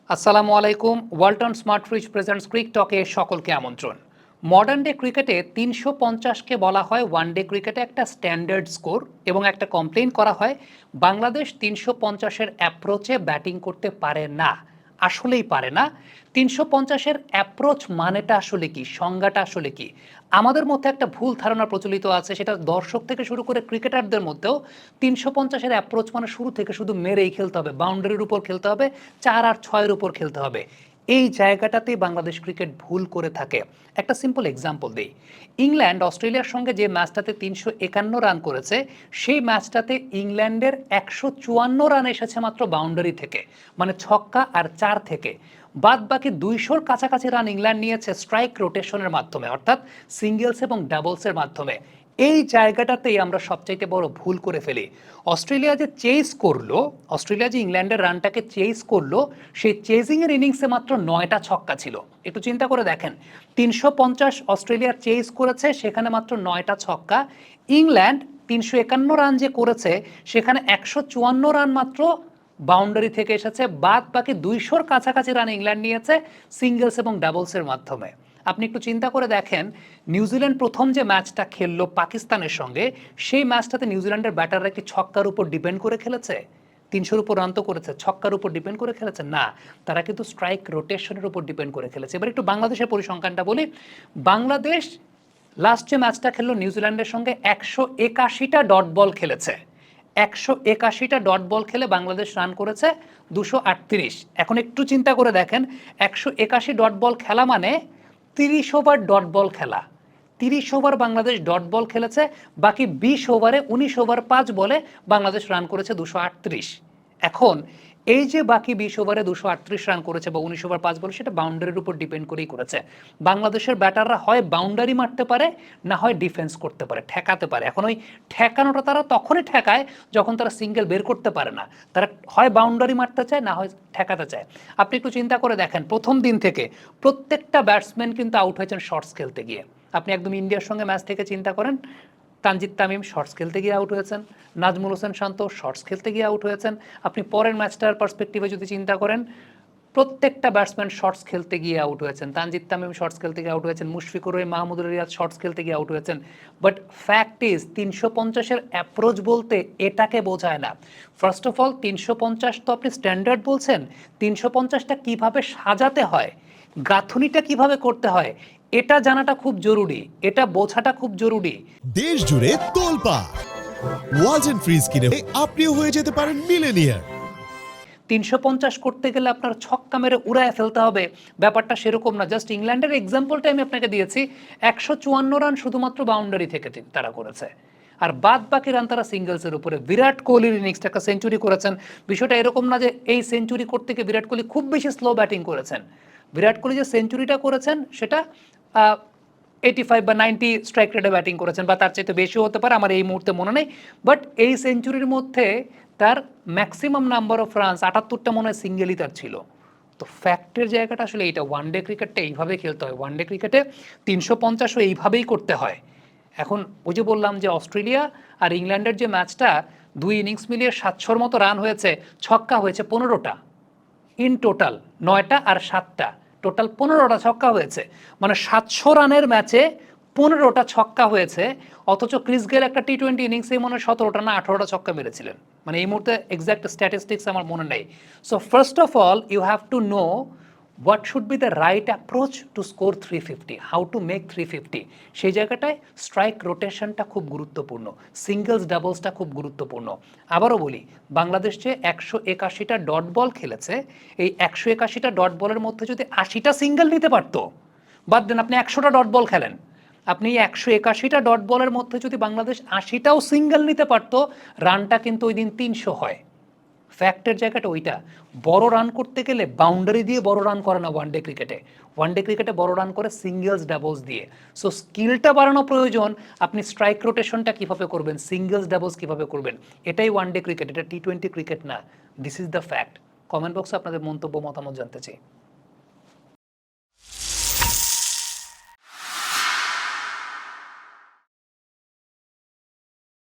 আসসালামু আলাইকুম। Walton smart fridge presents ক্রিক টকে সকলকে আমন্ত্রণ। মডার্ন ডে ক্রিকেটে ৩৫০কে বলা হয় ওয়ান ডে ক্রিকেটে একটা স্ট্যান্ডার্ড স্কোর, এবং একটা কমপ্লেইন করা হয় বাংলাদেশ ৩৫০-এর অ্যাপ্রোচে ব্যাটিং করতে পারে না। আসলেই পারে না। ৩৫০-এর অ্যাপ্রোচ মানেটা আসলে কি, সংজ্ঞাটা আসলে কি? আমাদের মধ্যে একটা ভুল ধারণা প্রচলিত আছে, সেটা দর্শক থেকে শুরু করে ক্রিকেটারদের মধ্যেও। ৩৫০-এর অ্যাপ্রোচ মানে শুরু থেকে শুধু মেরেই খেলতে হবে, বাউন্ডারির উপর খেলতে হবে, ৪ আর ৬-এর উপর খেলতে হবে। এই জায়গাটাতেই বাংলাদেশ ক্রিকেট ভুল করে থাকে। একটা সিম্পল এক্সাম্পল দিই। ইংল্যান্ড অস্ট্রেলিয়ার সঙ্গে যে ম্যাচটাতে ৩৫১ রান করেছে, সেই ম্যাচটাতে ইংল্যান্ডের ১৫৪ রান এসেছে মাত্র বাউন্ডারি থেকে, মানে ছক্কা আর ৪ থেকে। বাদ বাকি ২০০-র কাছাকাছি রান ইংল্যান্ড নিয়েছে স্ট্রাইক রোটেশনের মাধ্যমে, অর্থাৎ সিঙ্গেলস এবং ডাবলসের মাধ্যমে। এই জায়গাটাতেই আমরা সবচাইতে বড় ভুল করে ফেলি। অস্ট্রেলিয়া যে চেস করলো, অস্ট্রেলিয়া যে ইংল্যান্ডের রানটাকে চেস করলো, সেই চেজিংয়ের ইনিংসে মাত্র ৯টা ছক্কা ছিল। একটু চিন্তা করে দেখেন, ৩৫০ অস্ট্রেলিয়ার চেস করেছে, সেখানে মাত্র ৯টা ছক্কা। ইংল্যান্ড ৩৫১ রান যে করেছে, সেখানে ১৫৪ রান মাত্র বাউন্ডারি থেকে এসেছে। বাদ বাকি ২০০-র কাছাকাছি রান ইংল্যান্ড নিয়েছে সিঙ্গেলস এবং ডাবলসের মাধ্যমে। আপনি একটু চিন্তা করে দেখেন, নিউজিল্যান্ড প্রথম যে ম্যাচটা খেললো পাকিস্তানের সঙ্গে, সেই ম্যাচটাতে নিউজিল্যান্ডের ব্যাটাররা কি ছক্কার উপর ডিপেন্ড করে খেলেছে? ৩০০-র উপর রান তো করেছে, ছক্কার উপর ডিপেন্ড করে খেলেছে না। তারা কিন্তু স্ট্রাইক রোটেশনের উপর ডিপেন্ড করে খেলেছে। এবার একটু বাংলাদেশের পরিসংখ্যানটা বলি। বাংলাদেশ লাস্ট যে ম্যাচটা খেললো নিউজিল্যান্ডের সঙ্গে, ১৮১টা ডট বল খেলেছে। ১৮১টা ডট বল খেলে বাংলাদেশ রান করেছে ২৩৮। এখন একটু চিন্তা করে দেখেন, ১৮১ ডট বল খেলা মানে ৩০ ওভার ডট বল খেলা। ৩০ ওভার বাংলাদেশ ডট বল খেলেছে, বাকি ২০ ওভারে ১৯ ওভার ৫ বলে বাংলাদেশ রান করেছে ২৩৮। এখন এই যে বাকি ২০ ওভারে ২৩৮ রান করেছে বা ১৯ ওভার ৫ বলে, সেটা বাউন্ডারির উপর ডিপেন্ড করেই করেছে। বাংলাদেশের ব্যাটাররা হয় বাউন্ডারি মারতে পারে, না হয় ডিফেন্স করতে পারে, ঠেকাতে পারে। এখন ওই ঠেকানোটা তারা তখনই ঠেকায় যখন তারা সিঙ্গেল বের করতে পারে না। তারা হয় বাউন্ডারি মারতে চায়, না হয় ঠেকাতে চায়। আপনি একটু চিন্তা করে দেখেন, প্রথম দিন থেকে প্রত্যেকটা ব্যাটসম্যান কিন্তু আউট হয়েছেন শর্টস খেলতে গিয়ে। আপনি একদম ইন্ডিয়ার সঙ্গে ম্যাচ থেকে চিন্তা করেন, তানজিদ তামিম শর্টস খেলতে গিয়ে আউট হয়েছেন, নাজমুল হোসেন শান্ত শর্টস খেলতে গিয়ে আউট হয়েছেন। আপনি পরের ম্যাচটার পার্সপেক্টিভে যদি চিন্তা করেন, প্রত্যেকটা ব্যাটসম্যান শর্টস খেলতে গিয়ে আউট হয়েছেন। তানজিদ তামিম শর্টস খেলতে গিয়ে আউট হয়েছেন, মুশফিকুর রহিম, মাহমুদুল রিয়াদ শর্টস খেলতে গিয়ে আউট হয়েছেন। বাট ফ্যাক্ট ইজ ৩৫০-এর অ্যাপ্রোচ বলতে এটাকে বোঝায় না। ফার্স্ট অফ অল ৩৫০ তো আপনি স্ট্যান্ডার্ড বলছেন, ৩৫০টা কীভাবে সাজাতে হয়, গাঁথুনিটা কিভাবে করতে হয়, এটা জানাটা খুব জরুরি, এটা বোঝাটা খুব জরুরি। দেশ জুড়ে তোলপা ওয়ালটন ফ্রিজ কিনে আপনিও হয়ে যেতে পারেন মিলেনিয়ার। ৩৫০ করতে গেলে আপনার ছক্কা মেরে উড়ায় ফেলতে হবে, ব্যাপারটা সেরকম না। জাস্ট ইংল্যান্ডের এক্সাম্পলটা আমি আপনাকে দিয়েছি। ১৫৪ রান শুধুমাত্র বাউন্ডারি থেকে তারা করেছে, আর বাদ বাকি রান তারা সিঙ্গেলসের উপরে। বিরাট কোহলির ইনিংসটা একটা সেঞ্চুরি করেছেন। বিষয়টা এরকম না যে এই সেঞ্চুরি করতে গিয়ে বিরাট কোহলি খুব বেশি স্লো ব্যাটিং করেছেন। বিরাট কোহলি যে সেঞ্চুরিটা করেছেন, সেটা 85 বা 90 স্ট্রাইক রেটে ব্যাটিং করেছেন, বা তার চাইতে বেশিও হতে পারে, আমার এই মুহূর্তে মনে নেই। বাট এই সেঞ্চুরির মধ্যে তার ম্যাক্সিমাম নাম্বার অফ রানস ৭৮টা মনে হয় সিঙ্গেলই তার ছিল। তো ফ্যাক্টের জায়গাটা আসলে এইটা, ওয়ান ডে ক্রিকেটটা এইভাবে খেলতে হয়। ওয়ান ডে ক্রিকেটে ৩৫০ও এইভাবেই করতে হয়। এখন ওই যে বললাম যে অস্ট্রেলিয়া আর ইংল্যান্ডের যে ম্যাচটা, দুই ইনিংস মিলিয়ে ৭০০-র মতো রান হয়েছে, ছক্কা হয়েছে ১৫টা। ইন টোটাল ৯টা আর ৭টা, টোটাল ১৫টা ছক্কা হয়েছে। মানে ৭০০ রানের ম্যাচে ১৫টা ছক্কা হয়েছে। অথচ ক্রিস গেল একটা টি-20 ইনিংসেই মনে হয় ১৭টা না ১৮টা ছক্কা মেরেছিলেন। মানে এই মুহূর্তে এক্স্যাক্ট স্ট্যাটিস্টিক্স আমার মনে নেই। So first of all you have to know what should be the right approach to score ৩৫০, how to make ৩৫০। সেই জায়গাটায় স্ট্রাইক রোটেশনটা খুব গুরুত্বপূর্ণ, সিঙ্গলস ডাবলসটা খুব গুরুত্বপূর্ণ। আবারও বলি, বাংলাদেশ যে ১৮১টা ডট বল খেলেছে, এই ১৮১টা ডট বলের মধ্যে যদি ৮০টা সিঙ্গেল নিতে পারতো, বাদ দেন আপনি ১০০টা ডট বল খেলেন, আপনি ১৮১টা ডট বলের মধ্যে যদি বাংলাদেশ ৮০টাও সিঙ্গেল নিতে পারতো, রানটা কিন্তু ওই দিন ৩০০ হয়। ফ্যাক্টের জায়গাটা ওইটা। বড় রান করতে গেলে বাউন্ডারি দিয়ে বড় রান করে না ওয়ান ডে ক্রিকেটে। ওয়ান ডে ক্রিকেটে বড় রান করে সিঙ্গেলস ডাবলস দিয়ে। সো স্কিলটা বাড়ানো প্রয়োজন। আপনি স্ট্রাইক রোটেশনটা কীভাবে করবেন, সিঙ্গেলস ডাবলস কীভাবে করবেন, এটাই ওয়ান ডে ক্রিকেট, এটা টি-20 ক্রিকেট না। This is the fact. Comment বক্সে আপনাদের মন্তব্য মতামত জানতে চাই।